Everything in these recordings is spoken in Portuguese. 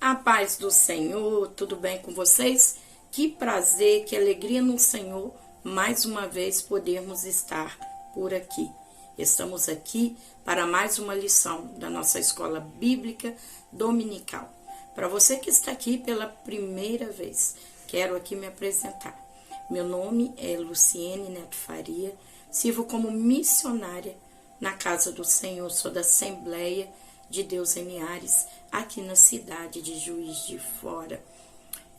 A paz do Senhor, tudo bem com vocês? Que prazer, que alegria no Senhor, mais uma vez podermos estar por aqui. Estamos aqui para mais uma lição da nossa escola bíblica dominical. Para você que está aqui pela primeira vez, quero aqui me apresentar. Meu nome é Luciene Neto Faria, sirvo como missionária na Casa do Senhor, sou da Assembleia de Deus em Ares, aqui na cidade de Juiz de Fora.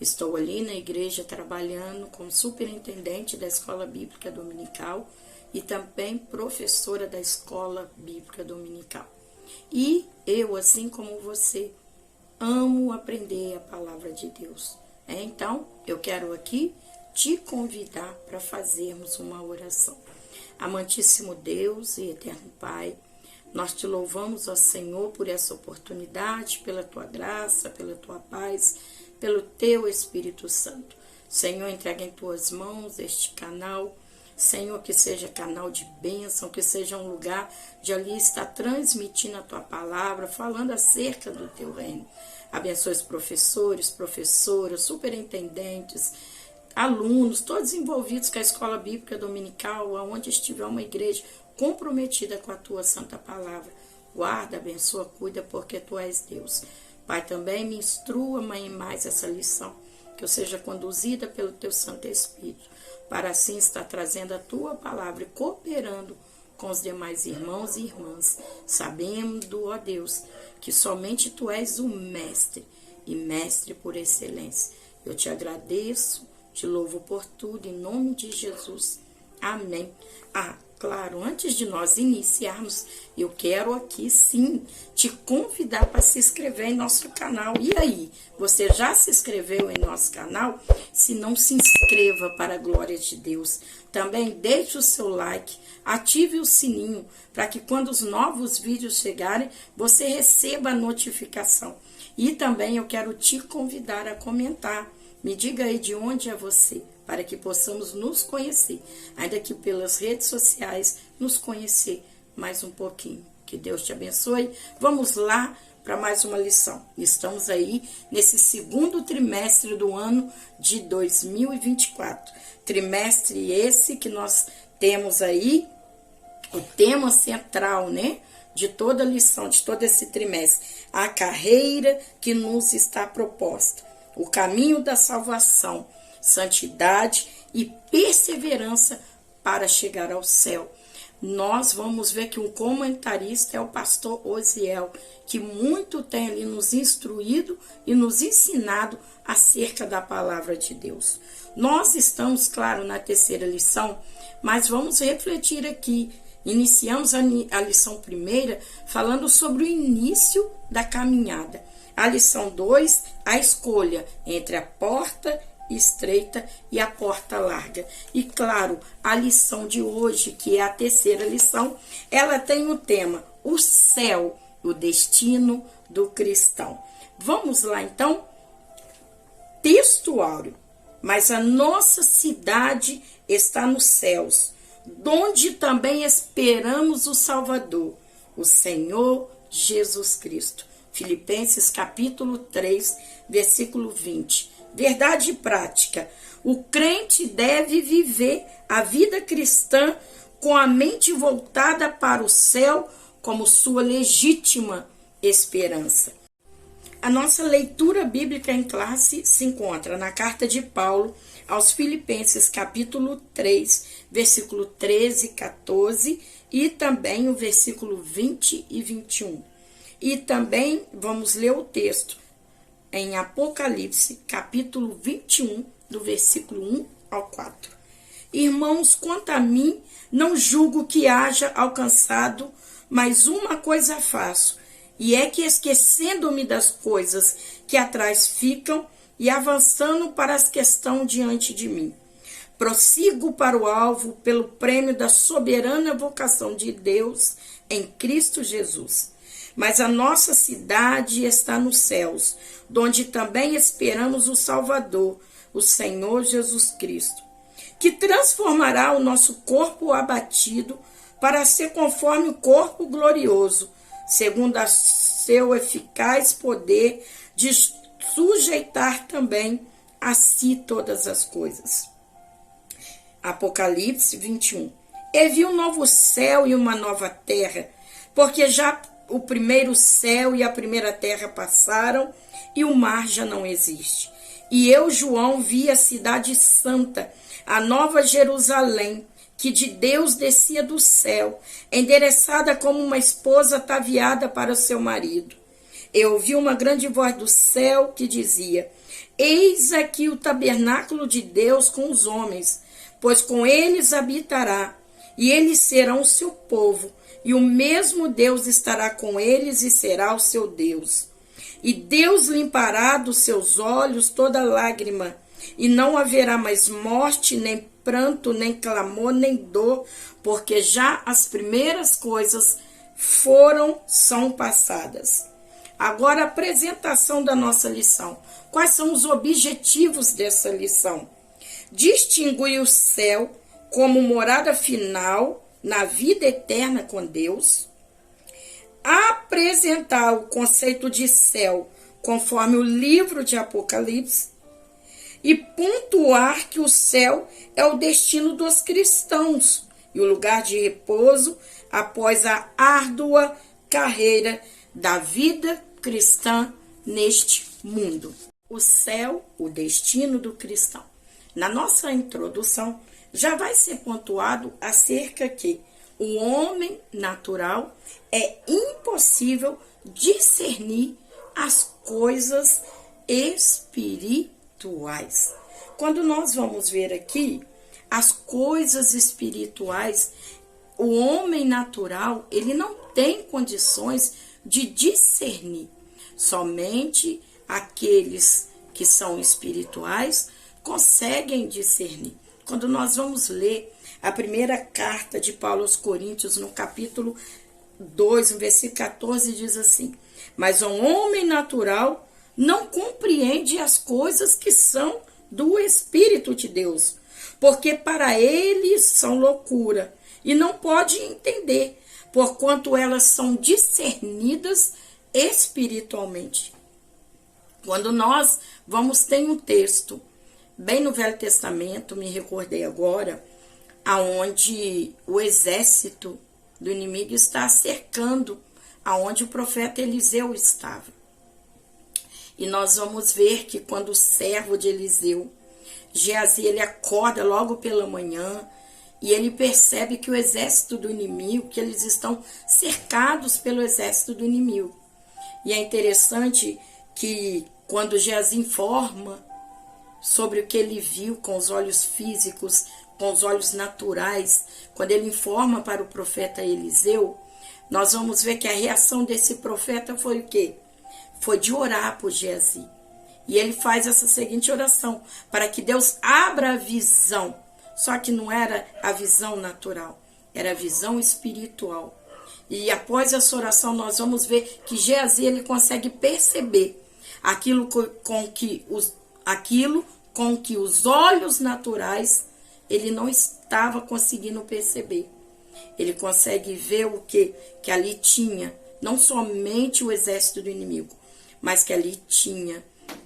Estou ali na igreja trabalhando como superintendente da Escola Bíblica Dominical e também professora da Escola Bíblica Dominical. E eu, assim como você, amo aprender a palavra de Deus. Então, eu quero aqui te convidar para fazermos uma oração. Amantíssimo Deus e eterno Pai, nós te louvamos, ó Senhor, por essa oportunidade, pela tua graça, pela tua paz, pelo teu Espírito Santo. Senhor, entrega em tuas mãos este canal. Senhor, que seja canal de bênção, que seja um lugar de ali estar transmitindo a tua palavra, falando acerca do teu reino. Abençoe os professores, professoras, superintendentes, alunos, todos envolvidos com a Escola Bíblica Dominical, aonde estiver uma igreja comprometida com a tua santa palavra. Guarda, abençoa, cuida, porque tu és Deus. Pai, também me instrua, Mãe, em mais essa lição, que eu seja conduzida pelo teu Santo Espírito, para assim estar trazendo a tua palavra e cooperando com os demais irmãos e irmãs, sabendo, ó Deus, que somente tu és o mestre, e mestre por excelência. Eu te agradeço, te louvo por tudo, em nome de Jesus. Amém. Claro, antes de nós iniciarmos, eu quero aqui sim te convidar para se inscrever em nosso canal. E aí, você já se inscreveu em nosso canal? Se não, se inscreva para a glória de Deus. Também deixe o seu like, ative o sininho para que quando os novos vídeos chegarem, você receba a notificação. E também eu quero te convidar a comentar. Me diga aí de onde é você, para que possamos nos conhecer, ainda que pelas redes sociais, nos conhecer mais um pouquinho. Que Deus te abençoe. Vamos lá para mais uma lição. Estamos aí nesse segundo trimestre do ano de 2024. Trimestre esse que nós temos aí, o tema central, né? De toda a lição, de todo esse trimestre. A carreira que nos está proposta. O caminho da salvação, santidade e perseverança para chegar ao céu. Nós vamos ver que um comentarista é o pastor Osiel, que muito tem ali nos instruído e nos ensinado acerca da palavra de Deus. Nós estamos, claro, na terceira lição, mas vamos refletir aqui. Iniciamos a lição primeira falando sobre o início da caminhada. A lição 2, a escolha entre a porta estreita e a porta larga. E claro, a lição de hoje, que é a terceira lição, ela tem o tema, o céu, o destino do cristão. Vamos lá então? Texto áureo. Mas a nossa cidade está nos céus, donde também esperamos o Salvador, o Senhor Jesus Cristo. Filipenses capítulo 3, versículo 20. Verdade prática. O crente deve viver a vida cristã com a mente voltada para o céu como sua legítima esperança. A nossa leitura bíblica em classe se encontra na carta de Paulo aos Filipenses capítulo 3, versículo 13 e 14 e também o versículo 20 e 21. E também vamos ler o texto em Apocalipse, capítulo 21, do versículo 1 ao 4. Irmãos, quanto a mim, não julgo que haja alcançado, mas uma coisa faço, e é que esquecendo-me das coisas que atrás ficam e avançando para as que estão diante de mim, prossigo para o alvo pelo prêmio da soberana vocação de Deus em Cristo Jesus. Mas a nossa cidade está nos céus, donde também esperamos o Salvador, o Senhor Jesus Cristo, que transformará o nosso corpo abatido para ser conforme o corpo glorioso, segundo o seu eficaz poder, sujeitar também a si todas as coisas. Apocalipse 21. E vi um novo céu e uma nova terra, porque já o primeiro céu e a primeira terra passaram e o mar já não existe. E eu, João, vi a cidade santa, a nova Jerusalém, que de Deus descia do céu, endereçada como uma esposa ataviada para o seu marido. Eu ouvi uma grande voz do céu que dizia: Eis aqui o tabernáculo de Deus com os homens, pois com eles habitará, e eles serão o seu povo, e o mesmo Deus estará com eles e será o seu Deus. E Deus limpará dos seus olhos toda lágrima, e não haverá mais morte, nem pranto, nem clamor, nem dor, porque já as primeiras coisas são passadas. Agora a apresentação da nossa lição. Quais são os objetivos dessa lição? Distinguir o céu como morada final na vida eterna com Deus. Apresentar o conceito de céu conforme o livro de Apocalipse. E pontuar que o céu é o destino dos cristãos e o lugar de repouso após a árdua carreira da vida cristã neste mundo. O céu, o destino do cristão. Na nossa introdução, já vai ser pontuado acerca que o homem natural é impossível discernir as coisas espirituais. Quando nós vamos ver aqui as coisas espirituais, o homem natural, ele não tem condições de discernir. Somente aqueles que são espirituais conseguem discernir. Quando nós vamos ler a primeira carta de Paulo aos Coríntios, no capítulo 2, no versículo 14, diz assim: Mas um homem natural não compreende as coisas que são do Espírito de Deus, porque para eles são loucura, e não pode entender, porquanto elas são discernidas espiritualmente. Quando nós vamos ter um texto, bem no Velho Testamento, me recordei agora, aonde o exército do inimigo está cercando aonde o profeta Eliseu estava. E nós vamos ver que quando o servo de Eliseu, Geazi, ele acorda logo pela manhã e ele percebe que o exército do inimigo, que eles estão cercados pelo exército do inimigo. E é interessante que quando Geazi informa sobre o que ele viu com os olhos físicos, com os olhos naturais, quando ele informa para o profeta Eliseu, nós vamos ver que a reação desse profeta foi o quê? Foi de orar por Geazi. E ele faz essa seguinte oração, para que Deus abra a visão. Só que não era a visão natural, era a visão espiritual. E após essa oração nós vamos ver que Geazi, ele consegue perceber aquilo com que os olhos naturais ele não estava conseguindo perceber. Ele consegue ver o que ali tinha, não somente o exército do inimigo, mas que ali tinha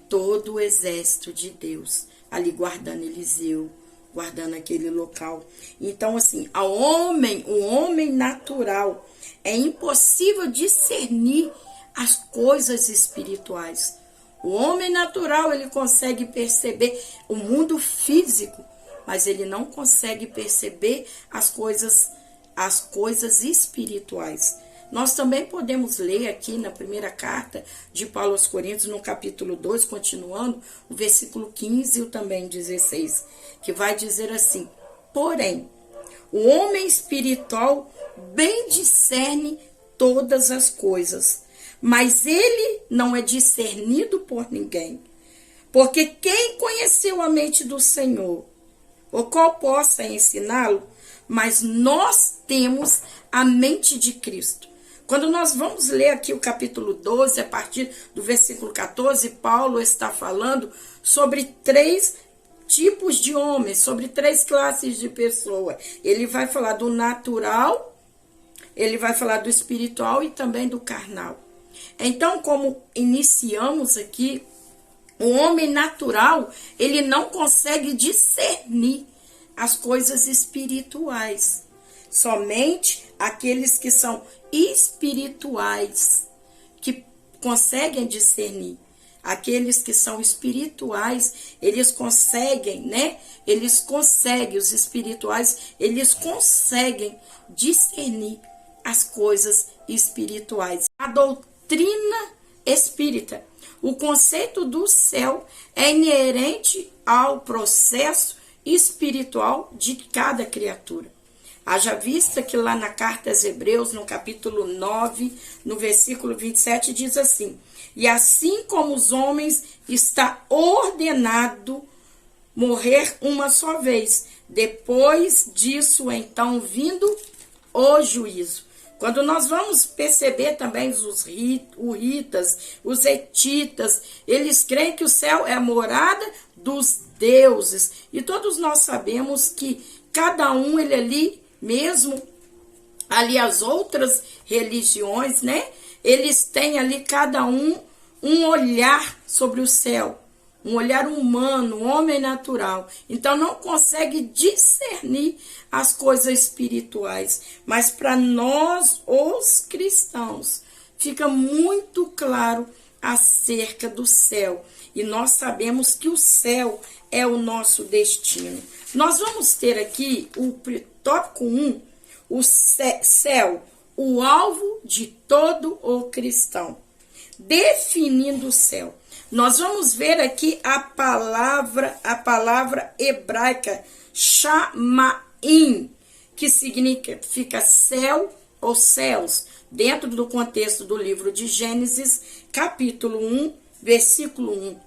todo o exército de Deus, ali guardando Eliseu, guardando aquele local. Então, assim, o homem natural, é impossível discernir as coisas espirituais. O homem natural, ele consegue perceber o mundo físico, mas ele não consegue perceber as coisas espirituais. Nós também podemos ler aqui na primeira carta de Paulo aos Coríntios, no capítulo 2, continuando, o versículo 15 e também 16, que vai dizer assim: Porém, o homem espiritual bem discerne todas as coisas, mas ele não é discernido por ninguém. Porque quem conheceu a mente do Senhor, o qual possa ensiná-lo? Mas nós temos a mente de Cristo. Quando nós vamos ler aqui o capítulo 12, a partir do versículo 14, Paulo está falando sobre 3 tipos de homens, sobre 3 classes de pessoa. Ele vai falar do natural, ele vai falar do espiritual e também do carnal. Então, como iniciamos aqui O homem natural, ele não consegue discernir as coisas espirituais. Somente aqueles que são espirituais que conseguem discernir. Aqueles que são espirituais, eles conseguem, né? Eles conseguem, os espirituais, eles conseguem discernir as coisas espirituais. A doutrina espírita, o conceito do céu é inerente ao processo espiritual de cada criatura. Haja vista que lá na carta aos Hebreus, no capítulo 9, no versículo 27, diz assim: e assim como os homens está ordenado morrer uma só vez, depois disso então vindo o juízo. Quando nós vamos perceber também os ritas, os hetitas, eles creem que o céu é a morada dos deuses. E todos nós sabemos que cada um, ele ali mesmo, ali as outras religiões, né? Eles têm ali cada um olhar sobre o céu, um olhar humano, um homem natural. Então não consegue discernir as coisas espirituais. Mas para nós, os cristãos, fica muito claro acerca do céu. E nós sabemos que o céu é o nosso destino. Nós vamos ter aqui o tópico 1, o céu, o alvo de todo o cristão. Definindo o céu. Nós vamos ver aqui a palavra hebraica shamaim, que significa céu ou céus, dentro do contexto do livro de Gênesis, capítulo 1, versículo 1.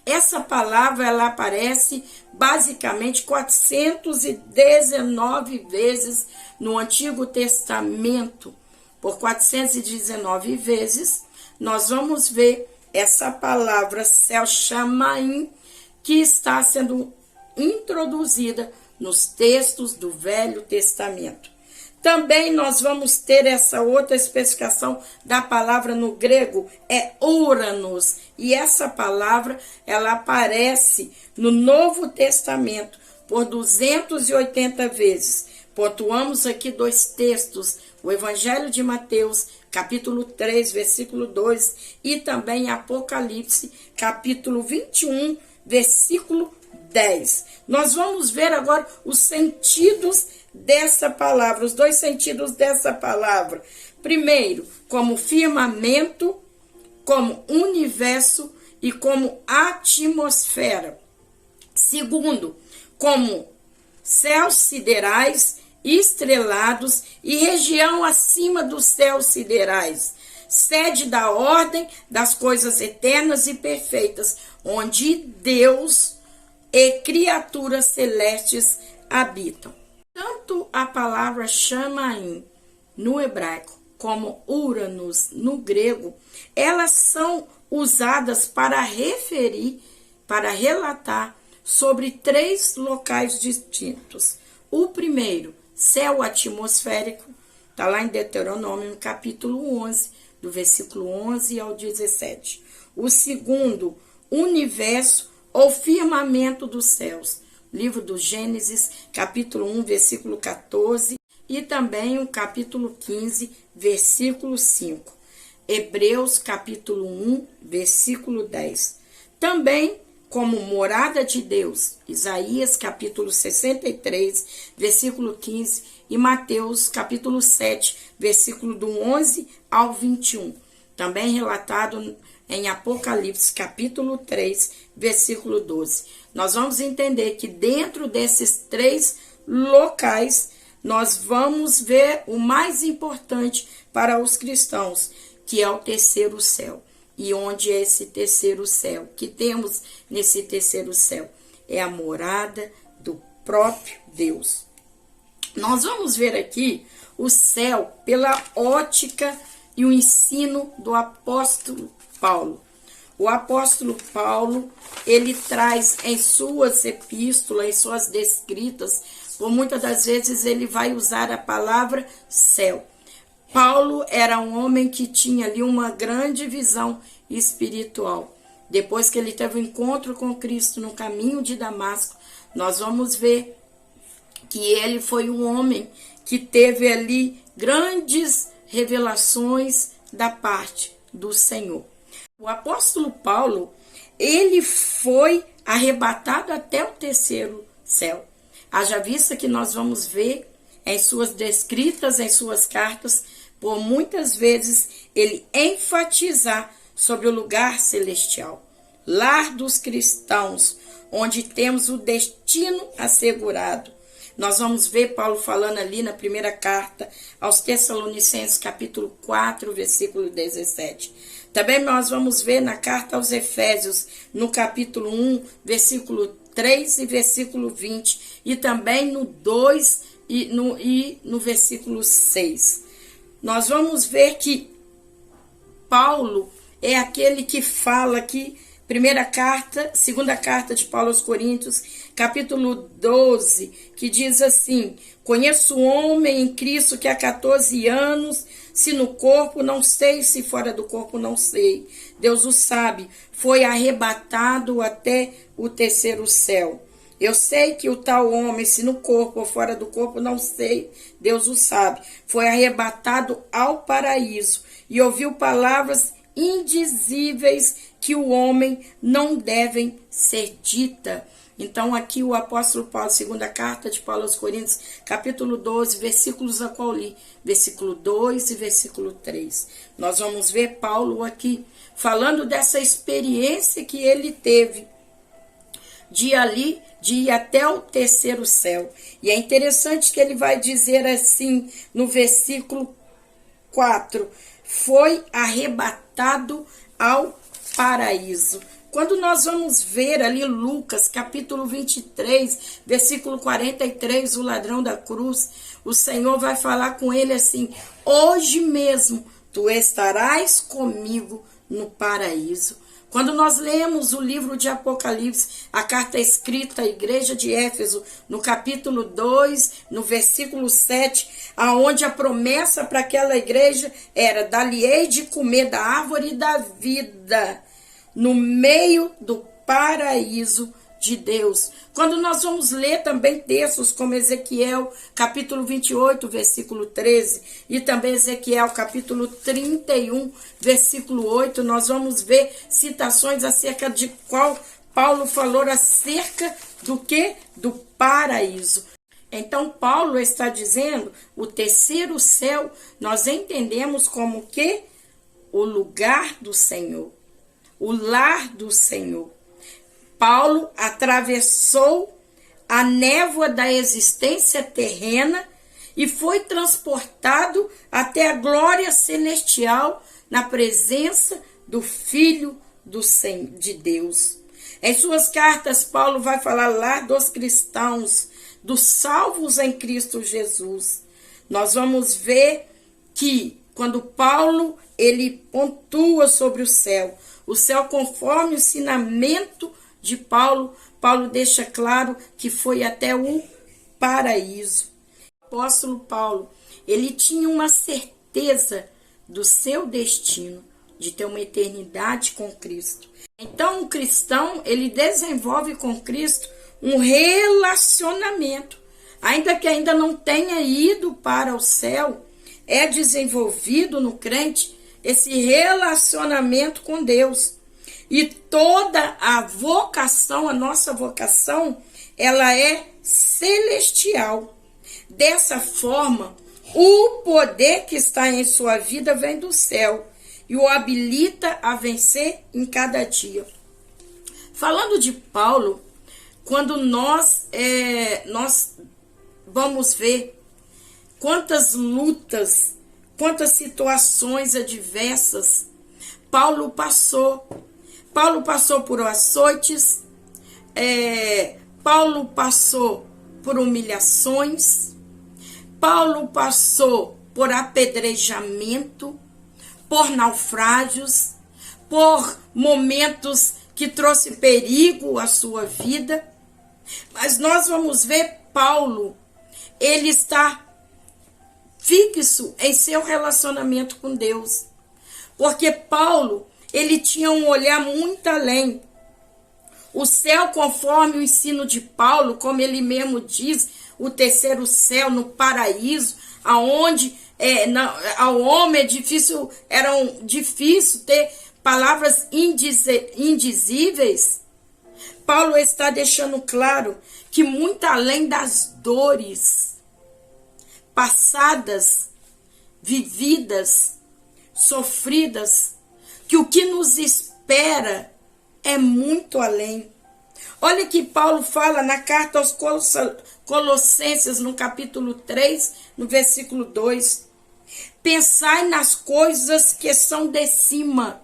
Essa palavra, ela aparece basicamente 419 vezes no Antigo Testamento. Por 419 vezes, nós vamos ver essa palavra céu shamaim, que está sendo introduzida nos textos do Velho Testamento. Também nós vamos ter essa outra especificação da palavra no grego, é Uranus. E essa palavra, ela aparece no Novo Testamento por 280 vezes. Pontuamos aqui 2 textos, o Evangelho de Mateus, capítulo 3, versículo 2, e também Apocalipse, capítulo 21, versículo 10. Nós vamos ver agora os sentidos dessa palavra, os 2 sentidos dessa palavra. Primeiro, como firmamento, como universo e como atmosfera. Segundo, como céus siderais, estrelados e região acima dos céus siderais, sede da ordem das coisas eternas e perfeitas, onde Deus e criaturas celestes habitam. Tanto a palavra shamaim no hebraico como Uranus no grego, elas são usadas para referir, para relatar sobre 3 locais distintos. O primeiro, céu atmosférico, está lá em Deuteronômio, no capítulo 11, do versículo 11 ao 17. O segundo, universo ou firmamento dos céus, livro do Gênesis, capítulo 1, versículo 14, e também o capítulo 15, versículo 5. Hebreus, capítulo 1, versículo 10. Também como morada de Deus, Isaías capítulo 63, versículo 15, e Mateus capítulo 7, versículo do 11 ao 21. Também relatado em Apocalipse capítulo 3, versículo 12. Nós vamos entender que dentro desses 3 locais, nós vamos ver o mais importante para os cristãos, que é o terceiro céu. E onde é esse terceiro céu? Que temos nesse terceiro céu? É a morada do próprio Deus. Nós vamos ver aqui o céu pela ótica e o ensino do apóstolo Paulo. O apóstolo Paulo, ele traz em suas epístolas, em suas descritas, por muitas das vezes ele vai usar a palavra céu. Paulo era um homem que tinha ali uma grande visão espiritual. depois que ele teve um encontro com Cristo no caminho de Damasco, nós vamos ver que ele foi um homem que teve ali grandes revelações da parte do Senhor. O apóstolo Paulo, ele foi arrebatado até o terceiro céu. Haja vista que nós vamos ver em suas descritas, em suas cartas, por muitas vezes ele enfatizar sobre o lugar celestial, lar dos cristãos, onde temos o destino assegurado. Nós vamos ver Paulo falando ali na primeira carta aos Tessalonicenses, capítulo 4, versículo 17. Também nós vamos ver na carta aos Efésios, no capítulo 1, versículo 3 e versículo 20, e também no 2 e no versículo 6. Nós vamos ver que Paulo é aquele que fala aqui, segunda carta de Paulo aos Coríntios, capítulo 12, que diz assim: conheço um homem em Cristo que há 14 anos, se no corpo não sei, se fora do corpo não sei, Deus o sabe, foi arrebatado até o terceiro céu. Eu sei que o tal homem, se no corpo ou fora do corpo não sei, Deus o sabe, foi arrebatado ao paraíso e ouviu palavras indizíveis que o homem não devem ser dita. Então aqui o apóstolo Paulo, segunda carta de Paulo aos Coríntios, capítulo 12, versículos a qual li, versículo 2 e versículo 3. Nós vamos ver Paulo aqui falando dessa experiência que ele teve de ir até o terceiro céu. E é interessante que ele vai dizer assim no versículo 4, foi arrebatado ao paraíso. Quando nós vamos ver ali Lucas, capítulo 23, versículo 43, o ladrão da cruz, o Senhor vai falar com ele assim: hoje mesmo tu estarás comigo no paraíso. Quando nós lemos o livro de Apocalipse, a carta escrita à igreja de Éfeso, no capítulo 2, no versículo 7, aonde a promessa para aquela igreja era: dar-lhe-ei de comer da árvore da vida, no meio do paraíso de Deus. Quando nós vamos ler também textos como Ezequiel, capítulo 28, versículo 13, e também Ezequiel, capítulo 31, versículo 8, nós vamos ver citações acerca de qual Paulo falou acerca do que? Do paraíso. Então Paulo está dizendo, o terceiro céu, nós entendemos como que? O lugar do Senhor, o lar do Senhor. Paulo atravessou a névoa da existência terrena e foi transportado até a glória celestial na presença do Filho de Deus. Em suas cartas, Paulo vai falar lá dos cristãos, dos salvos em Cristo Jesus. Nós vamos ver que quando Paulo ele pontua sobre o céu conforme o ensinamento de Paulo, Paulo deixa claro que foi até o paraíso. O apóstolo Paulo, ele tinha uma certeza do seu destino, de ter uma eternidade com Cristo. Então, o cristão, ele desenvolve com Cristo um relacionamento. Ainda que ainda não tenha ido para o céu, é desenvolvido no crente esse relacionamento com Deus. E toda a vocação, a nossa vocação, ela é celestial. Dessa forma, o poder que está em sua vida vem do céu e o habilita a vencer em cada dia. Falando de Paulo, quando nós vamos ver quantas lutas, quantas situações adversas Paulo passou. Paulo passou por açoites, Paulo passou por humilhações, Paulo passou por apedrejamento, por naufrágios, por momentos que trouxe perigo à sua vida. Mas nós vamos ver Paulo, ele está fixo em seu relacionamento com Deus. Porque Paulo, ele tinha um olhar muito além. O céu, conforme o ensino de Paulo, como ele mesmo diz, o terceiro céu no paraíso, aonde ao homem era difícil ter palavras indizíveis. Paulo está deixando claro que muito além das dores passadas, vividas, sofridas, que o que nos espera é muito além. Olha que Paulo fala na carta aos Colossenses, no capítulo 3, no versículo 2. Pensai nas coisas que são de cima,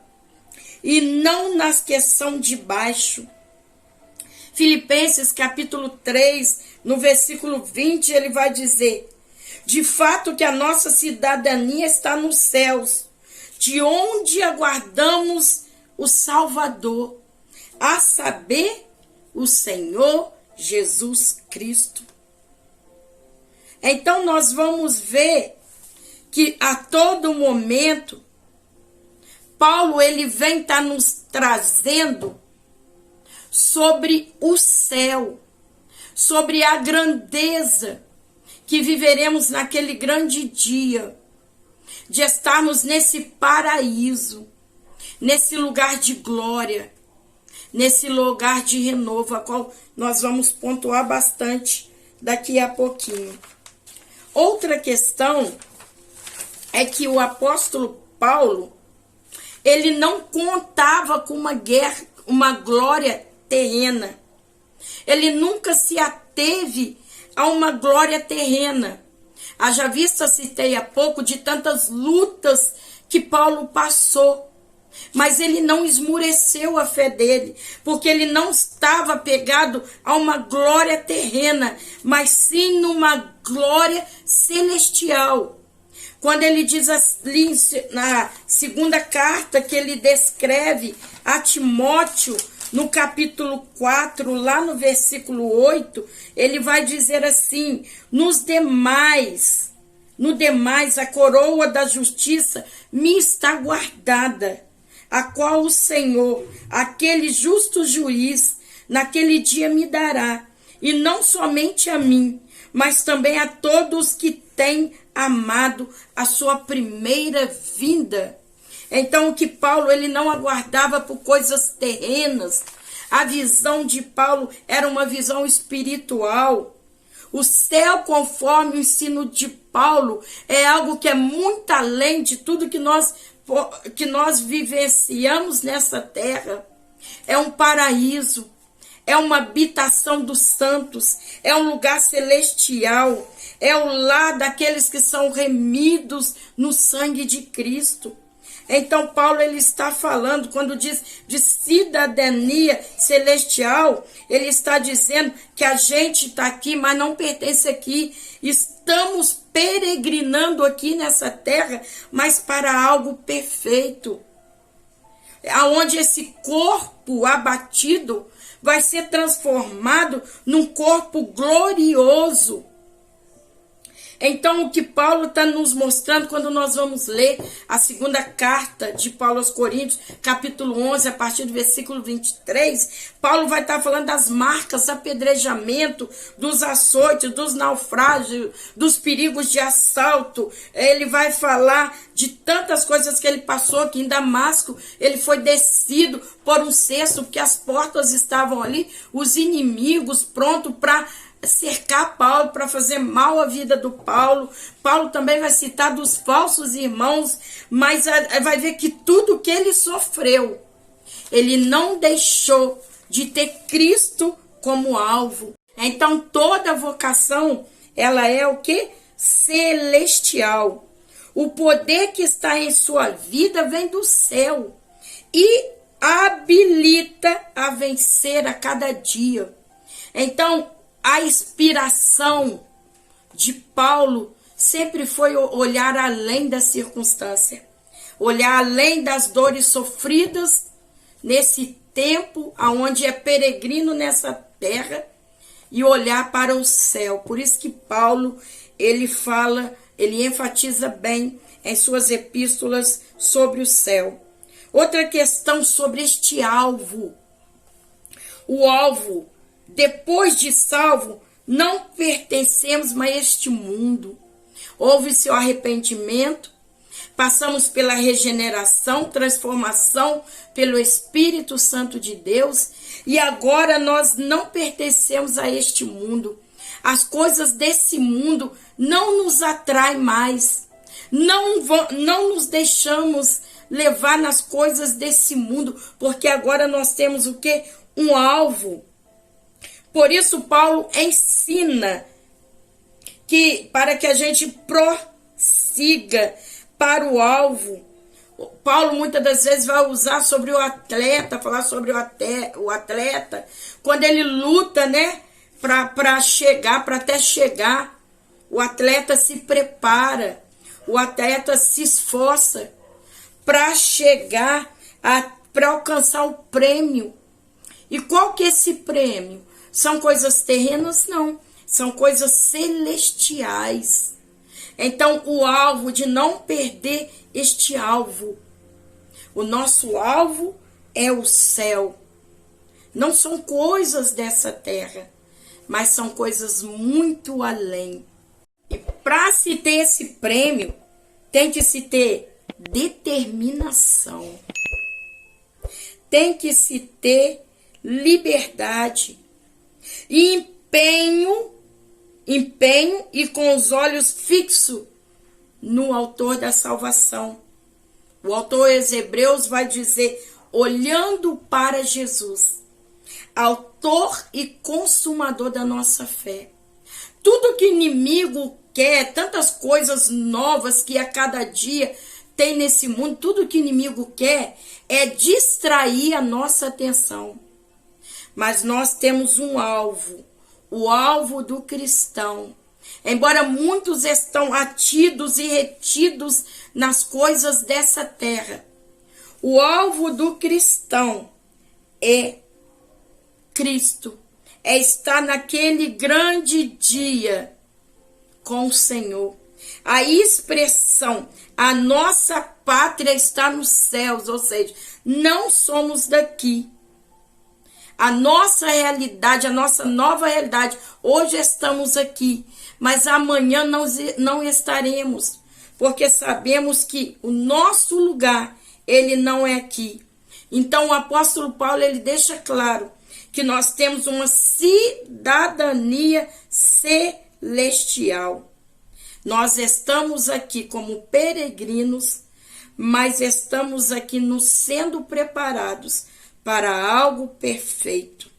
e não nas que são de baixo. Filipenses, capítulo 3, no versículo 20, ele vai dizer: de fato que a nossa cidadania está nos céus, de onde aguardamos o Salvador, a saber, o Senhor Jesus Cristo. Então nós vamos ver que a todo momento Paulo ele vem estar nos trazendo sobre o céu, sobre a grandeza que viveremos naquele grande dia, de estarmos nesse paraíso, nesse lugar de glória, nesse lugar de renovo, a qual nós vamos pontuar bastante daqui a pouquinho. Outra questão é que o apóstolo Paulo, ele não contava com uma glória terrena. Ele nunca se ateve a uma glória terrena. Haja vista, citei há pouco, de tantas lutas que Paulo passou. Mas ele não esmureceu a fé dele, porque ele não estava apegado a uma glória terrena, mas sim numa glória celestial. Quando ele diz ali na segunda carta que ele descreve a Timóteo, no capítulo 4, lá no versículo 8, ele vai dizer assim: no demais a coroa da justiça me está guardada, a qual o Senhor, aquele justo juiz, naquele dia me dará, e não somente a mim, mas também a todos que têm amado a sua primeira vinda. Então, o que Paulo ele não aguardava por coisas terrenas. A visão de Paulo era uma visão espiritual. O céu, conforme o ensino de Paulo, é algo que é muito além de tudo que nós vivenciamos nessa terra. É um paraíso, é uma habitação dos santos, é um lugar celestial, é o lar daqueles que são remidos no sangue de Cristo. Então Paulo ele está falando, quando diz de cidadania celestial, ele está dizendo que a gente está aqui, mas não pertence aqui. Estamos peregrinando aqui nessa terra, mas para algo perfeito, aonde esse corpo abatido vai ser transformado num corpo glorioso. Então, o que Paulo está nos mostrando, quando nós vamos ler a segunda carta de Paulo aos Coríntios, capítulo 11, a partir do versículo 23, Paulo vai estar falando das marcas, apedrejamento, dos açoites, dos naufrágios, dos perigos de assalto. Ele vai falar de tantas coisas que ele passou, que em Damasco ele foi descido por um cesto, porque as portas estavam ali, os inimigos prontos para cercar Paulo, para fazer mal à vida do Paulo. Paulo também vai citar dos falsos irmãos, mas vai ver que tudo que ele sofreu, ele não deixou de ter Cristo como alvo. Então toda vocação, ela é o que? Celestial. O poder que está em sua vida vem do céu e habilita a vencer a cada dia. Então a inspiração de Paulo sempre foi olhar além da circunstância, olhar além das dores sofridas nesse tempo onde é peregrino nessa terra e olhar para o céu. Por isso que Paulo, ele enfatiza bem em suas epístolas sobre o céu. Outra questão sobre este alvo. O alvo, depois de salvo, não pertencemos mais a este mundo. Houve seu arrependimento, passamos pela regeneração, transformação pelo Espírito Santo de Deus, e agora nós não pertencemos a este mundo. As coisas desse mundo não nos atraem mais. Não nos deixamos levar nas coisas desse mundo, porque agora nós temos o quê? Um alvo. Por isso Paulo ensina que para que a gente prossiga para o alvo. Paulo muitas das vezes vai usar sobre o atleta, falar sobre o atleta, quando ele luta, né, para chegar, para até chegar, o atleta se prepara, o atleta se esforça para chegar, para alcançar o prêmio. E qual que é esse prêmio? São coisas terrenas? Não, são coisas celestiais. Então, o alvo de não perder este alvo. O nosso alvo é o céu. Não são coisas dessa terra, mas são coisas muito além. E para se ter esse prêmio, tem que se ter determinação. Tem que se ter liberdade e empenho e com os olhos fixos no autor da salvação. O autor aos Hebreus vai dizer, olhando para Jesus, autor e consumador da nossa fé. Tudo que o inimigo quer, tantas coisas novas que a cada dia tem nesse mundo, tudo que o inimigo quer é distrair a nossa atenção. Mas nós temos um alvo, o alvo do cristão. Embora muitos estão atidos e retidos nas coisas dessa terra, o alvo do cristão é Cristo, é estar naquele grande dia com o Senhor. A expressão, a nossa pátria está nos céus, ou seja, não somos daqui. A nossa realidade, a nossa nova realidade, hoje estamos aqui, mas amanhã não estaremos, porque sabemos que o nosso lugar, ele não é aqui. Então o apóstolo Paulo, ele deixa claro que nós temos uma cidadania celestial. Nós estamos aqui como peregrinos, mas estamos aqui nos sendo preparados para algo perfeito.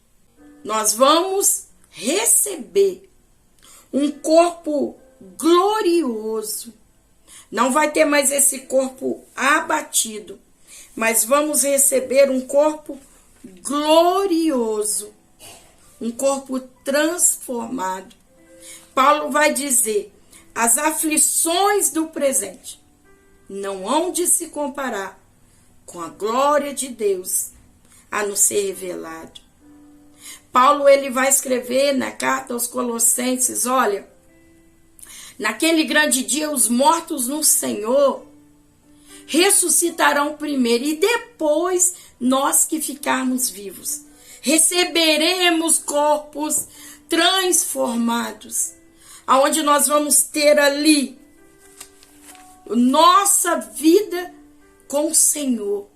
Nós vamos receber um corpo glorioso. Não vai ter mais esse corpo abatido, mas vamos receber um corpo glorioso, um corpo transformado. Paulo vai dizer, as aflições do presente não hão de se comparar com a glória de Deus a nos ser revelado. Paulo, ele vai escrever na carta aos Colossenses, olha, naquele grande dia os mortos no Senhor ressuscitarão primeiro e depois nós que ficarmos vivos receberemos corpos transformados, aonde nós vamos ter ali nossa vida com o Senhor,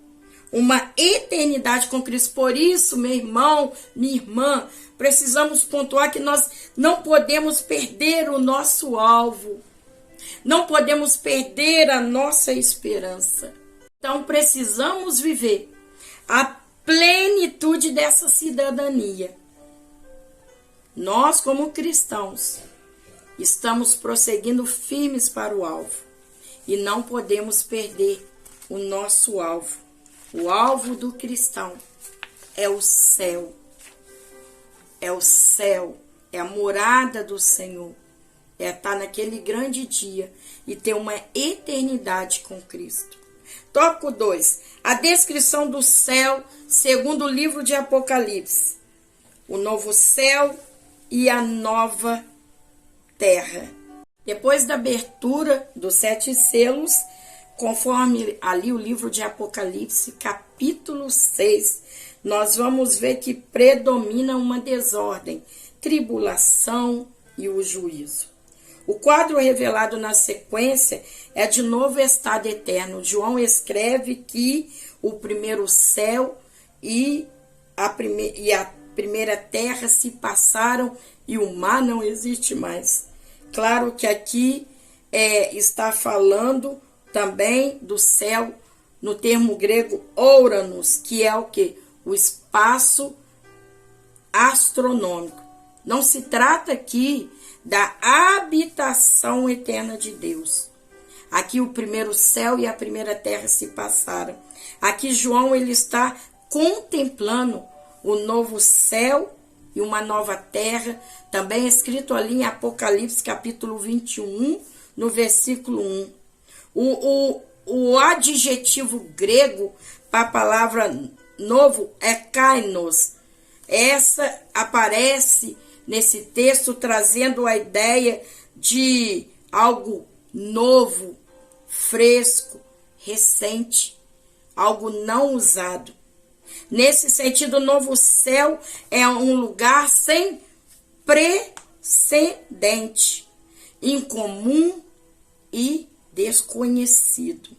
uma eternidade com Cristo. Por isso, meu irmão, minha irmã, precisamos pontuar que nós não podemos perder o nosso alvo, não podemos perder a nossa esperança. Então, precisamos viver a plenitude dessa cidadania. Nós, como cristãos, estamos prosseguindo firmes para o alvo e não podemos perder o nosso alvo. O alvo do cristão é o céu. É o céu, é a morada do Senhor. É estar naquele grande dia e ter uma eternidade com Cristo. Tópico 2. A descrição do céu segundo o livro de Apocalipse. O novo céu e a nova terra. Depois da abertura dos 7 selos, conforme ali o livro de Apocalipse, capítulo 6, nós vamos ver que predomina uma desordem, tribulação e o juízo. O quadro revelado na sequência é de novo estado eterno. João escreve que o primeiro céu e a primeira terra se passaram e o mar não existe mais. Claro que aqui está falando também do céu, no termo grego ouranos, que é o quê? O espaço astronômico. Não se trata aqui da habitação eterna de Deus. Aqui o primeiro céu e a primeira terra se passaram. Aqui João ele está contemplando o novo céu e uma nova terra, também escrito ali em Apocalipse capítulo 21, no versículo 1. O adjetivo grego para a palavra novo é kainos. Essa aparece nesse texto trazendo a ideia de algo novo, fresco, recente, algo não usado. Nesse sentido, o novo céu é um lugar sem precedente, incomum e desconhecido.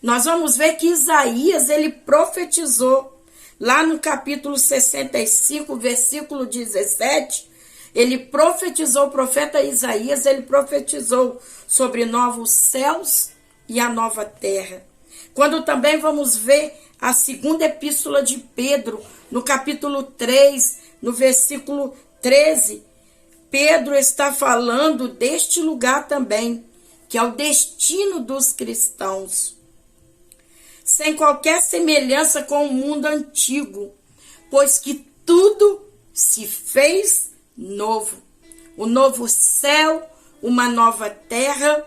Nós vamos ver que Isaías, ele profetizou lá no capítulo 65, versículo 17, ele profetizou, o profeta Isaías, ele profetizou sobre novos céus e a nova terra. Quando também vamos ver a segunda epístola de Pedro, no capítulo 3, no versículo 13, Pedro está falando deste lugar também, que é o destino dos cristãos, sem qualquer semelhança com o mundo antigo, pois que tudo se fez novo. O novo céu, uma nova terra,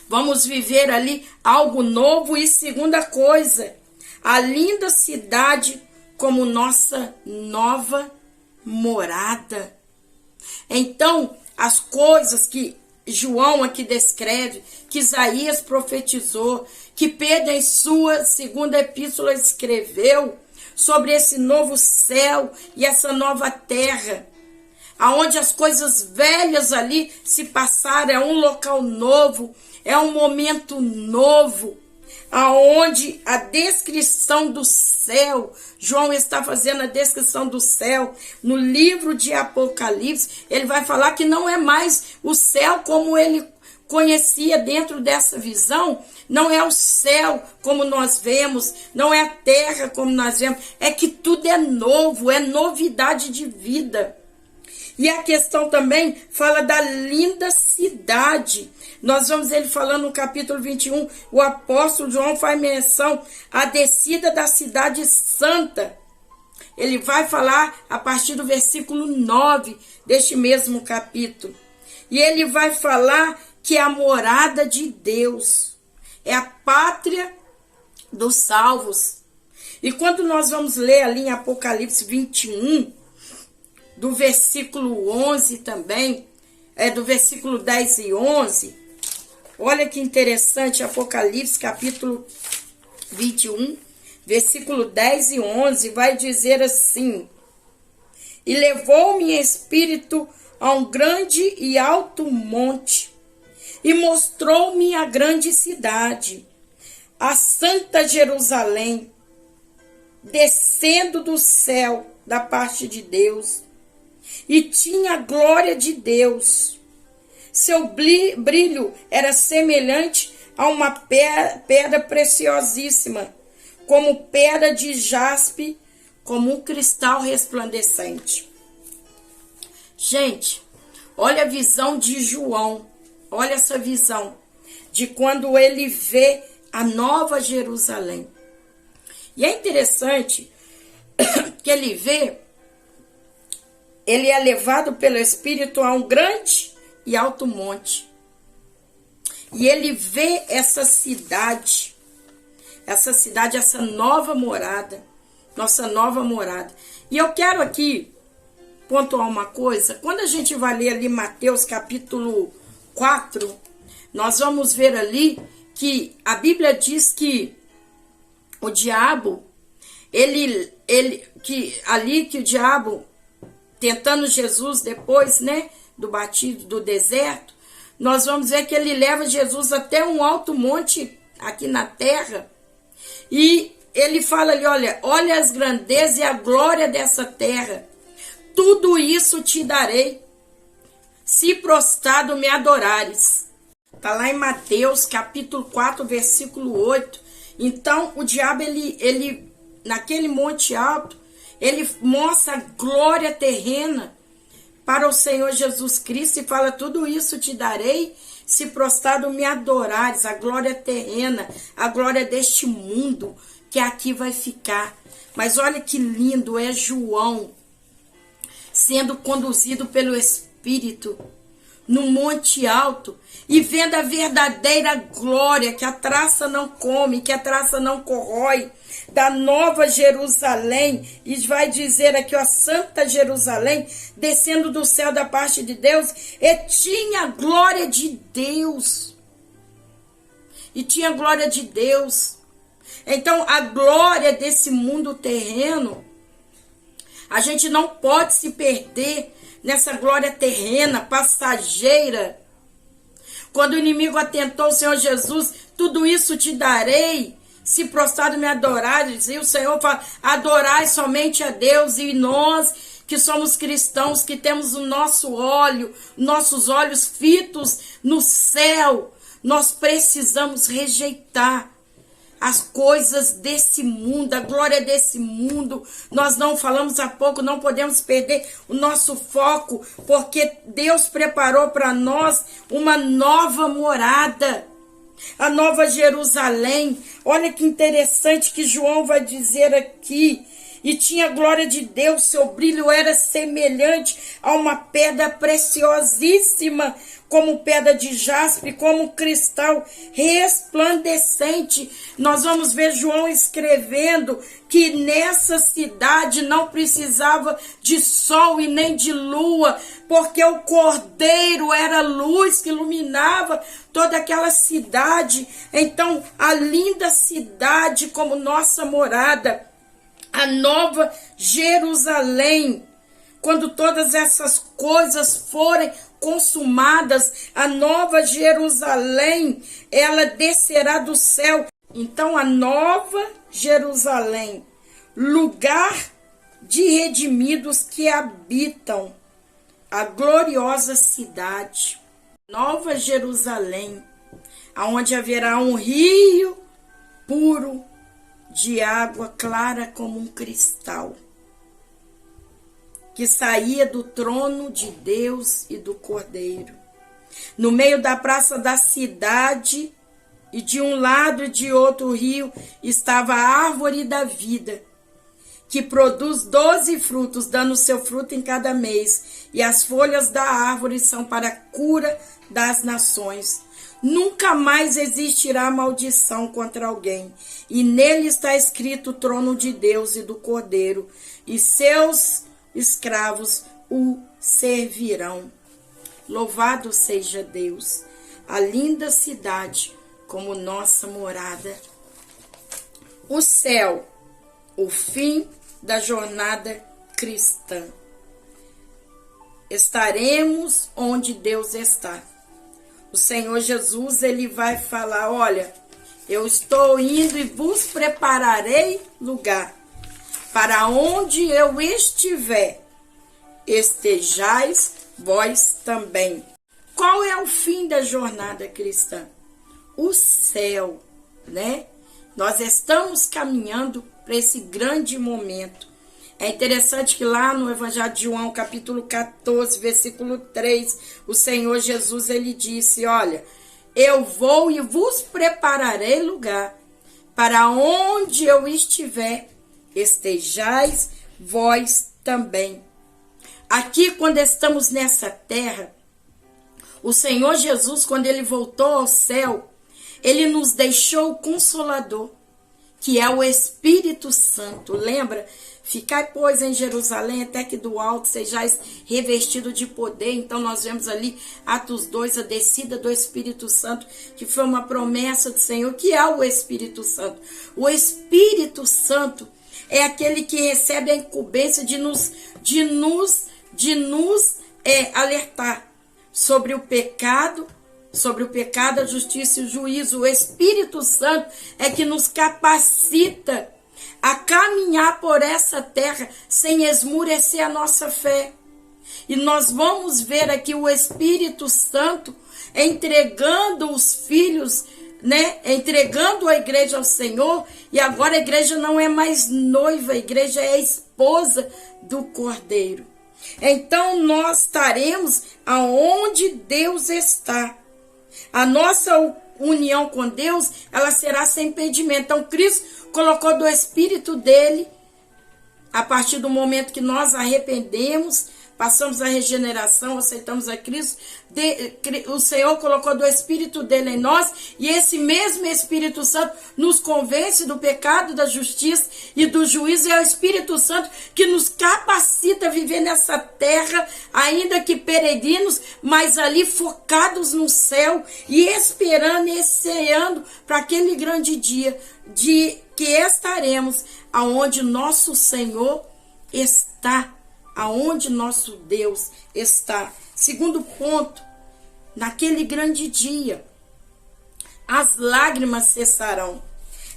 vamos viver ali algo novo. E segunda coisa, a linda cidade como nossa nova morada. Então, as coisas que João aqui descreve, que Isaías profetizou, que Pedro em sua segunda epístola escreveu sobre esse novo céu e essa nova terra, aonde as coisas velhas ali se passaram, é um local novo, é um momento novo, aonde a descrição do céu, João está fazendo a descrição do céu no livro de Apocalipse. Ele vai falar que não é mais o céu como ele conhecia dentro dessa visão, não é o céu como nós vemos, não é a terra como nós vemos, é que tudo é novo, é novidade de vida. E a questão também fala da linda cidade. Nós vamos ele falando no capítulo 21, o apóstolo João faz menção à descida da cidade santa. Ele vai falar a partir do versículo 9 deste mesmo capítulo. E ele vai falar que é a morada de Deus, é a pátria dos salvos. E quando nós vamos ler ali em Apocalipse 21, do versículo 11 também, do versículo 10 e 11, olha que interessante, Apocalipse capítulo 21, versículo 10 e 11, vai dizer assim: E levou-me em espírito a um grande e alto monte, e mostrou-me a grande cidade, a santa Jerusalém, descendo do céu da parte de Deus, e tinha a glória de Deus. Seu brilho era semelhante a uma pedra preciosíssima, como pedra de jaspe, como um cristal resplandecente. Gente, olha a visão de João, olha essa visão de quando ele vê a nova Jerusalém. E é interessante que ele é levado pelo Espírito a um grande e alto monte. E ele vê essa cidade, essa nova morada, nossa nova morada. E eu quero aqui pontuar uma coisa. Quando a gente vai ler ali Mateus capítulo 4, nós vamos ver ali que a Bíblia diz que o diabo, que o diabo, tentando Jesus depois, né, do batismo do deserto, nós vamos ver que ele leva Jesus até um alto monte aqui na terra, e ele fala ali, olha as grandezas e a glória dessa terra, tudo isso te darei, se prostrado me adorares. Está lá em Mateus, capítulo 4, versículo 8. Então, o diabo, ele naquele monte alto, ele mostra a glória terrena para o Senhor Jesus Cristo e fala, tudo isso te darei, se prostrado me adorares, a glória terrena, a glória deste mundo, que aqui vai ficar. Mas olha que lindo, é João sendo conduzido pelo Espírito no monte alto e vendo a verdadeira glória que a traça não come, que a traça não corrói, da nova Jerusalém, e vai dizer aqui, ó, Santa Jerusalém, descendo do céu da parte de Deus, e tinha a glória de Deus. E tinha a glória de Deus. Então, a glória desse mundo terreno, a gente não pode se perder nessa glória terrena, passageira. Quando o inimigo atentou o Senhor Jesus, tudo isso te darei, se prostrado me adorares. E o Senhor fala, adorai somente a Deus. E nós que somos cristãos, que temos o nossos olhos fitos no céu, nós precisamos rejeitar as coisas desse mundo, a glória desse mundo. Nós não falamos há pouco, não podemos perder o nosso foco, porque Deus preparou para nós uma nova morada, a nova Jerusalém. Olha que interessante que João vai dizer aqui. E tinha a glória de Deus, seu brilho era semelhante a uma pedra preciosíssima, como pedra de jaspe, como cristal resplandecente. Nós vamos ver João escrevendo que nessa cidade não precisava de sol e nem de lua, porque o Cordeiro era a luz que iluminava toda aquela cidade. Então, a linda cidade como nossa morada, a nova Jerusalém, quando todas essas coisas forem consumadas, a nova Jerusalém, ela descerá do céu. Então, a nova Jerusalém, lugar de redimidos que habitam a gloriosa cidade, Nova Jerusalém, aonde haverá um rio puro de água clara como um cristal, que saía do trono de Deus e do Cordeiro. No meio da praça da cidade, e de um lado e de outro rio, estava a árvore da vida, que produz 12 frutos, dando seu fruto em cada mês, e as folhas da árvore são para a cura das nações. Nunca mais existirá maldição contra alguém, e nele está escrito o trono de Deus e do Cordeiro, e seus escravos o servirão. Louvado seja Deus, a linda cidade como nossa morada. O céu, o fim da jornada cristã. Estaremos onde Deus está. O Senhor Jesus, ele vai falar, olha, eu estou indo e vos prepararei lugar. Para onde eu estiver, estejais vós também. Qual é o fim da jornada cristã? O céu, né? Nós estamos caminhando para esse grande momento. É interessante que lá no Evangelho de João, capítulo 14, versículo 3, o Senhor Jesus, ele disse, olha, eu vou e vos prepararei lugar, para onde eu estiver, estejais vós também. Aqui, quando estamos nessa terra, o Senhor Jesus, quando ele voltou ao céu, ele nos deixou o Consolador, que é o Espírito Santo. Lembra? Ficai, pois, em Jerusalém, até que do alto sejais revestido de poder. Então nós vemos ali, Atos 2, a descida do Espírito Santo, que foi uma promessa do Senhor, que é o Espírito Santo. O Espírito Santo é aquele que recebe a incumbência de nos alertar sobre o pecado, a justiça e o juízo. O Espírito Santo é que nos capacita a caminhar por essa terra sem esmurecer a nossa fé. E nós vamos ver aqui o Espírito Santo entregando os filhos, né? Entregando a igreja ao Senhor. E agora a igreja não é mais noiva, a igreja é a esposa do Cordeiro. Então nós estaremos aonde Deus está. A nossa união com Deus, ela será sem impedimento. Então Cristo colocou do Espírito dele, a partir do momento que nós arrependemos, passamos a regeneração, aceitamos a Cristo, o Senhor colocou do Espírito dele em nós, e esse mesmo Espírito Santo nos convence do pecado, da justiça e do juízo. É o Espírito Santo que nos capacita a viver nessa terra, ainda que peregrinos, mas ali focados no céu e esperando e ansiando para aquele grande dia de que estaremos aonde nosso Senhor está, aonde nosso Deus está. Segundo ponto, naquele grande dia, as lágrimas cessarão.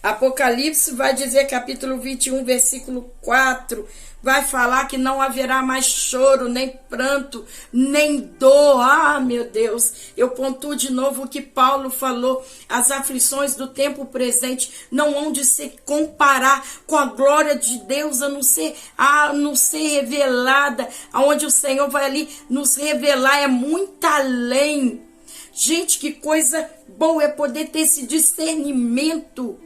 Apocalipse vai dizer, capítulo 21, versículo 4, vai falar que não haverá mais choro, nem pranto, nem dor. Ah, meu Deus, eu pontuo de novo o que Paulo falou. As aflições do tempo presente não hão de se comparar com a glória de Deus, a não ser revelada, aonde o Senhor vai ali nos revelar, é muito além. Gente, que coisa boa é poder ter esse discernimento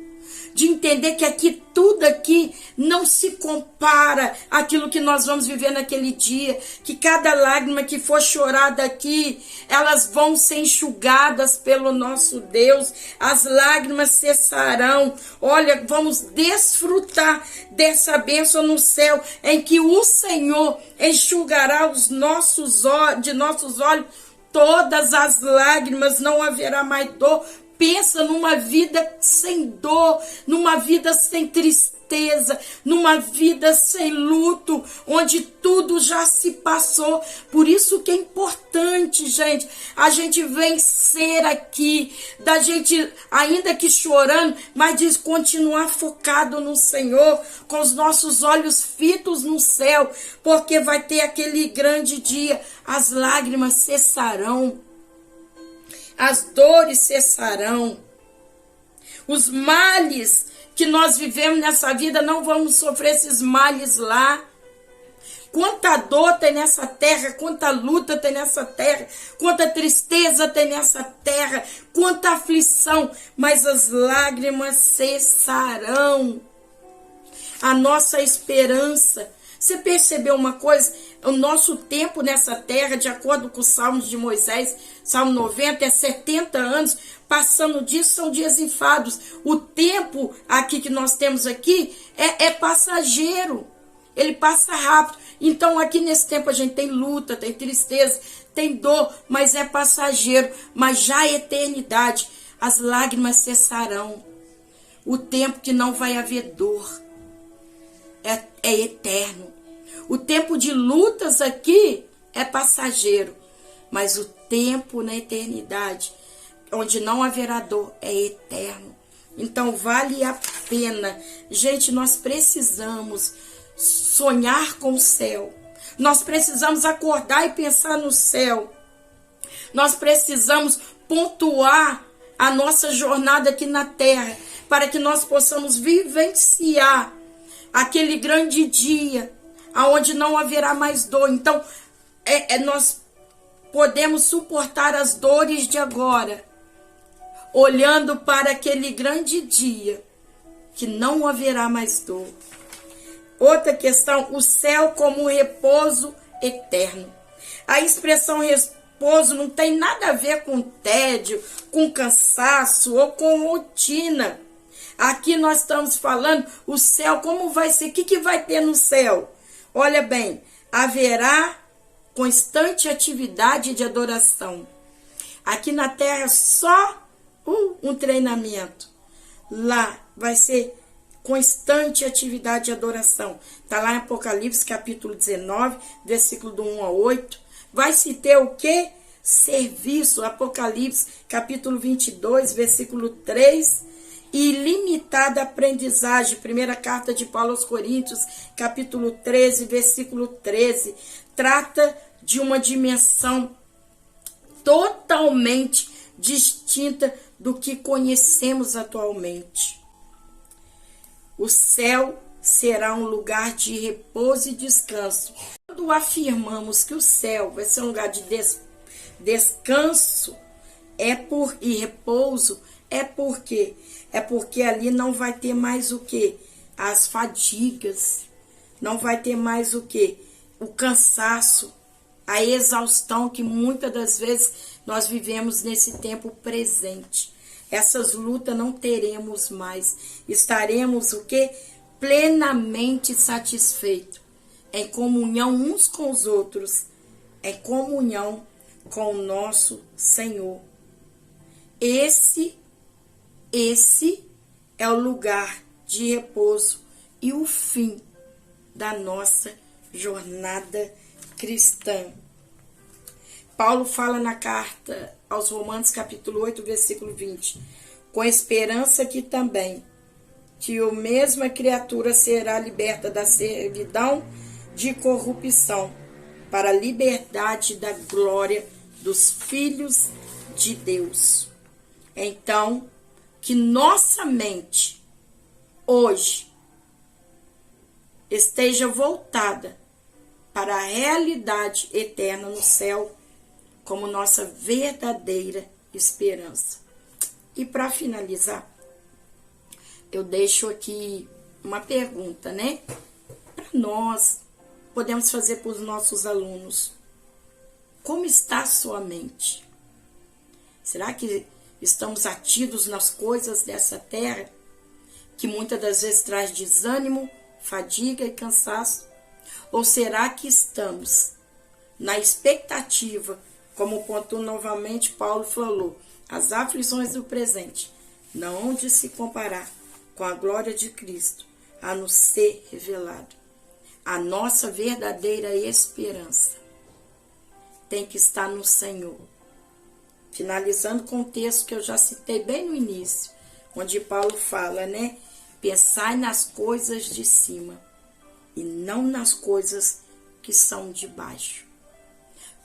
de entender que aqui, tudo aqui não se compara àquilo que nós vamos viver naquele dia, que cada lágrima que for chorada aqui, elas vão ser enxugadas pelo nosso Deus, as lágrimas cessarão. Olha, vamos desfrutar dessa bênção no céu, em que o Senhor enxugará de nossos olhos todas as lágrimas, não haverá mais dor. Pensa numa vida sem dor, numa vida sem tristeza, numa vida sem luto, onde tudo já se passou. Por isso que é importante, gente, a gente vencer aqui, da gente, ainda que chorando, mas de continuar focado no Senhor, com os nossos olhos fitos no céu, porque vai ter aquele grande dia, as lágrimas cessarão. As dores cessarão. Os males que nós vivemos nessa vida, não vamos sofrer esses males lá. Quanta dor tem nessa terra, quanta luta tem nessa terra, quanta tristeza tem nessa terra, quanta aflição, mas as lágrimas cessarão. A nossa esperança. Você percebeu uma coisa? O nosso tempo nessa terra, de acordo com os Salmos de Moisés, Salmo 90, é 70 anos. Passando disso, são dias enfados. O tempo aqui que nós temos aqui é passageiro. Ele passa rápido. Então, aqui nesse tempo a gente tem luta, tem tristeza, tem dor, mas é passageiro. Mas já a eternidade, as lágrimas cessarão. O tempo que não vai haver dor é eterno. O tempo de lutas aqui é passageiro, mas o tempo na eternidade, onde não haverá dor, é eterno. Então vale a pena. Gente, nós precisamos sonhar com o céu. Nós precisamos acordar e pensar no céu. Nós precisamos pontuar a nossa jornada aqui na terra, para que nós possamos vivenciar aquele grande dia, aonde não haverá mais dor. Então, nós podemos suportar as dores de agora, olhando para aquele grande dia, que não haverá mais dor. Outra questão, o céu como um repouso eterno. A expressão repouso não tem nada a ver com tédio, com cansaço ou com rotina. Aqui nós estamos falando o céu, como vai ser, o que vai ter no céu? Olha bem, haverá constante atividade de adoração. Aqui na terra é só um treinamento. Lá vai ser constante atividade de adoração. Está lá em Apocalipse capítulo 19, versículo do 1 a 8. Vai se ter o quê? Serviço. Apocalipse capítulo 22, versículo 3. Ilimitada aprendizagem. Primeira carta de Paulo aos Coríntios, capítulo 13, versículo 13. Trata de uma dimensão totalmente distinta do que conhecemos atualmente. O céu será um lugar de repouso e descanso. Quando afirmamos que o céu vai ser um lugar de descanso e repouso, porque ali não vai ter mais o que? As fadigas, não vai ter mais o que? O cansaço, a exaustão que muitas das vezes nós vivemos nesse tempo presente. Essas lutas não teremos mais. Estaremos o quê? Plenamente satisfeitos, em comunhão uns com os outros, em comunhão com o nosso Senhor. Esse é o lugar de repouso e o fim da nossa jornada cristã. Paulo fala na carta aos Romanos, capítulo 8, versículo 20, com esperança que também, que a mesma criatura será liberta da servidão de corrupção, para a liberdade da glória dos filhos de Deus. Então, que nossa mente, hoje, esteja voltada para a realidade eterna no céu, como nossa verdadeira esperança. E para finalizar, eu deixo aqui uma pergunta, né? Para nós, podemos fazer para os nossos alunos. Como está a sua mente? Será que estamos atidos nas coisas dessa terra, que muitas das vezes traz desânimo, fadiga e cansaço? Ou será que estamos na expectativa, como pontuou novamente Paulo falou, as aflições do presente não hão de se comparar com a glória de Cristo, a nos ser revelado. A nossa verdadeira esperança tem que estar no Senhor. Finalizando com o texto que eu já citei bem no início, onde Paulo fala, né? Pensai nas coisas de cima e não nas coisas que são de baixo.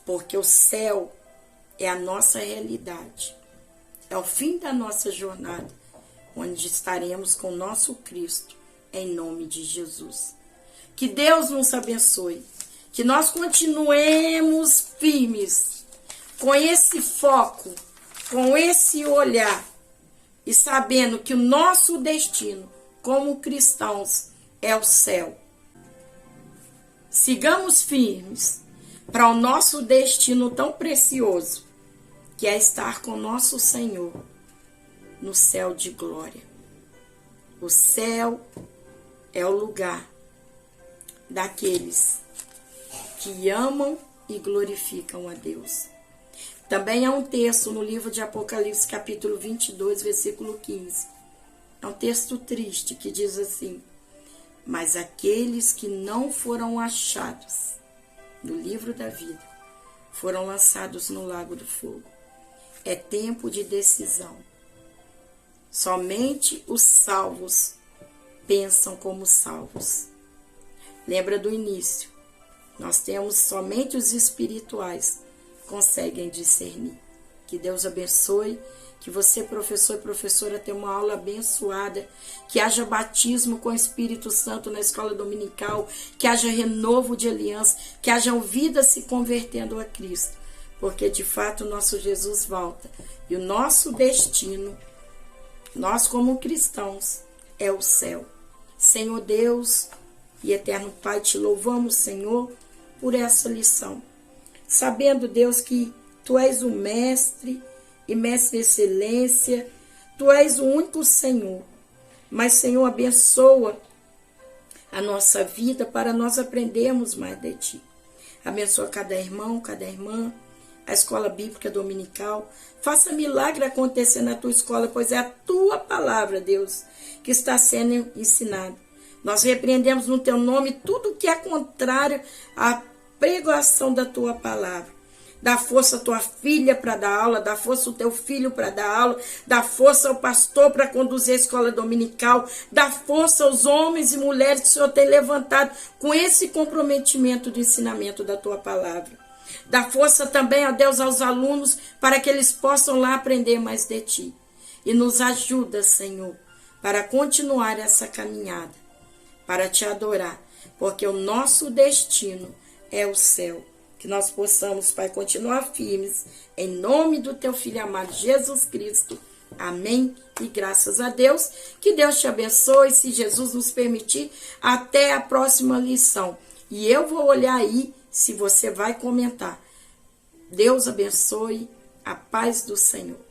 Porque o céu é a nossa realidade. É o fim da nossa jornada, onde estaremos com o nosso Cristo, em nome de Jesus. Que Deus nos abençoe. Que nós continuemos firmes, com esse foco, com esse olhar, e sabendo que o nosso destino, como cristãos, é o céu. Sigamos firmes para o nosso destino tão precioso, que é estar com nosso Senhor no céu de glória. O céu é o lugar daqueles que amam e glorificam a Deus. Também há um texto no livro de Apocalipse, capítulo 22, versículo 15. É um texto triste que diz assim: mas aqueles que não foram achados no livro da vida foram lançados no lago do fogo. É tempo de decisão. Somente os salvos pensam como salvos. Lembra do início. Nós temos somente os espirituais conseguem discernir. Que Deus abençoe, que você, professor e professora, tenha uma aula abençoada, que haja batismo com o Espírito Santo na escola dominical, que haja renovo de aliança, que haja vidas se convertendo a Cristo, porque de fato o nosso Jesus volta e o nosso destino, nós como cristãos, é o céu. Senhor Deus e eterno Pai, te louvamos, Senhor, por essa lição. Sabendo, Deus, que Tu és o mestre e mestre de excelência, Tu és o único Senhor. Mas, Senhor, abençoa a nossa vida para nós aprendermos mais de Ti. Abençoa cada irmão, cada irmã, a escola bíblica dominical. Faça milagre acontecer na Tua escola, pois é a Tua palavra, Deus, que está sendo ensinada. Nós repreendemos no Teu nome tudo que é contrário à pregação da Tua palavra. Dá força à tua filha para dar aula, dá força ao teu filho para dar aula, dá força ao pastor para conduzir a escola dominical, dá força aos homens e mulheres que o Senhor tem levantado com esse comprometimento do ensinamento da tua palavra. Dá força também, ó Deus, aos alunos para que eles possam lá aprender mais de Ti. E nos ajuda, Senhor, para continuar essa caminhada, para Te adorar, porque o nosso destino é o céu. Que nós possamos, Pai, continuar firmes, em nome do Teu Filho amado Jesus Cristo. Amém. E graças a Deus. Que Deus te abençoe, se Jesus nos permitir, até a próxima lição. E eu vou olhar aí se você vai comentar. Deus abençoe, a paz do Senhor.